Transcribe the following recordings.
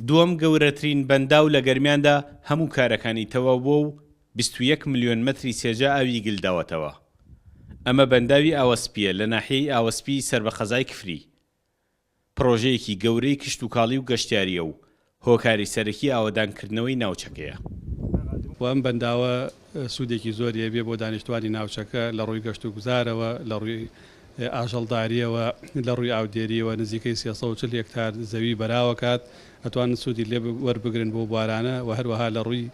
دووەم گەورەترین بەنداو لە گەرمیاندا هەموو کارەکانی تەواو بووە و 21 ملیۆن مەتری سێجا ئاوی گلداوەتەوە. ئەمە بەنداوی ئاوەسپیە لە ناحیەی ئاوەسپی سەربەخەزای کفری. پرۆژەیەکی گەورەی کشتوکاڵی و گەشتیاریە و هۆکاری سەرەکی ئاوەدانکردنەوەی ناوچەکەیە. ئەم بەنداوە سوودێکی زۆری هەبێ بۆ دانیشتوانی ناوچەکە لە ڕووی گەشت و گوزارەوە، لە ڕووی ئاژەڵداریەوە، لە ڕووی ئاودێریەوە نزیکەی 340 هێکتار زەوی بەراوەکات ئەتوانن سوودی لێ وەربگرن بۆ بوارانە و هەروەها لە ڕووی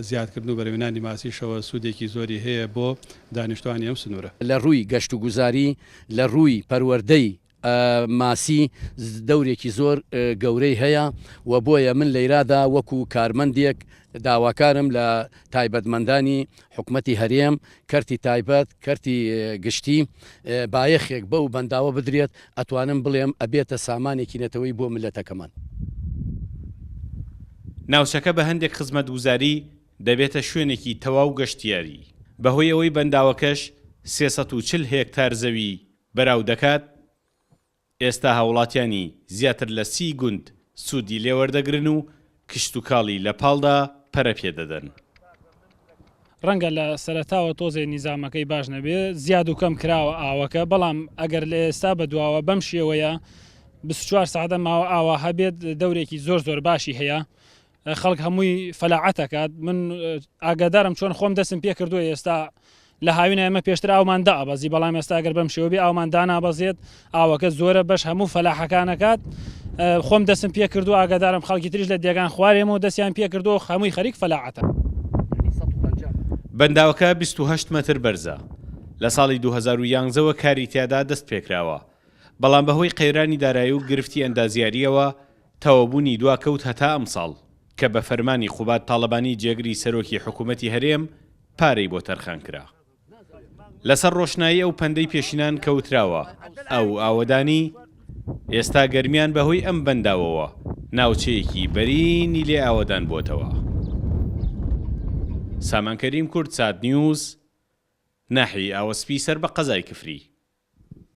زیادکردن و بەرەوێنانی ماسیشەوە سوودێکی زۆری هەیە بۆ دانیشتوانی ئەم سنوورە. لە ڕووی گەشت و گوزاری، لە ڕووی پەروەردەی ماسی دەورێکی زۆر گەورەی هەیە و بۆیە من لەیرادا وەکو کارمەندێک داواکارم لە تایبەتمەندانی حکومەتی هەرێم کەرتی تایبەت کەرتی گشتی بایەخێک بەو بەنداوە بدرێت ئەتوانم بڵێم ئەبێتە سامانێکی نەتەوەی بۆ ملەتەکەمان. ناوچەکە بە هەندێک خزمەتگوزاری دەبێتە شوێنێکی تەواو گەشتیاری. بەهۆی ئەوەی بەنداوەکەش 340 هێکتار زەوی بەراو دەکات، ئێستا هاوڵاتیانی زیاتر لە 30 گوند سوودی لێوەردەگرن و کشتوکاڵی لە پاڵدا پەرە پێدەدەن. ڕەنگە لە سەرەتاوە تۆزێ نیزامەکەی باش نەبێ، زیاد و کەم کراوە ئاوەکە، بەڵام ئەگەر لە ئێستا بەدواوە بەم شێوەیە 24 ساعتە ماوە ئاوا هەبێت دەورێکی زۆر باشی هەیە، خەڵک هەمووی فەلاعەتەکات. من ئاگادارم چۆن خۆم دەستم پێ کردووە ئێستا لە هاوینە ئێمە پێشتر ئاومان دابەزی، بەڵام ئێستا ئەگەر بەم شێوەبێ ئاومان دانابەزێت، ئاوەکە زۆرە بەش هەموو فەلاحەکانەکات. خۆم دەستم پێ کردو، ئاگادارم خەڵکی تریش لە دێگان خوارێمەوە دەستیان پێ کردو، هەمووی خەریک فەلاعەتە. بەنداوەکە 28 مەتر بەرزە. لە ساڵی 2011ەوە کاری تیادا دەست پێکراوە، بەڵام بەهۆی قەیرانی دارایی و گرفتی ئەندازیاریەوە تەوەبوونی دواکەوت هەتا ئەم ساڵ کە بە فەرمانی خوبات تاڵەبانی جێگری سەرۆکی حکوومەتی هەرێم پارەی بۆ تەرخان کرا. لەسەر ڕۆشنایی ئەو پەندەی پێشینان کەوتراوە ئەو ئاوەدانی ئێستا گەرمیان بەهۆی ئەم بەنداوەوە ناوچەیەکی بەرینی لێ ئاوەدان بۆتەوە. سامان کەریم کورد، سات نیوز، ناحیەی ئاوەسپی سەربەقەزای کفری.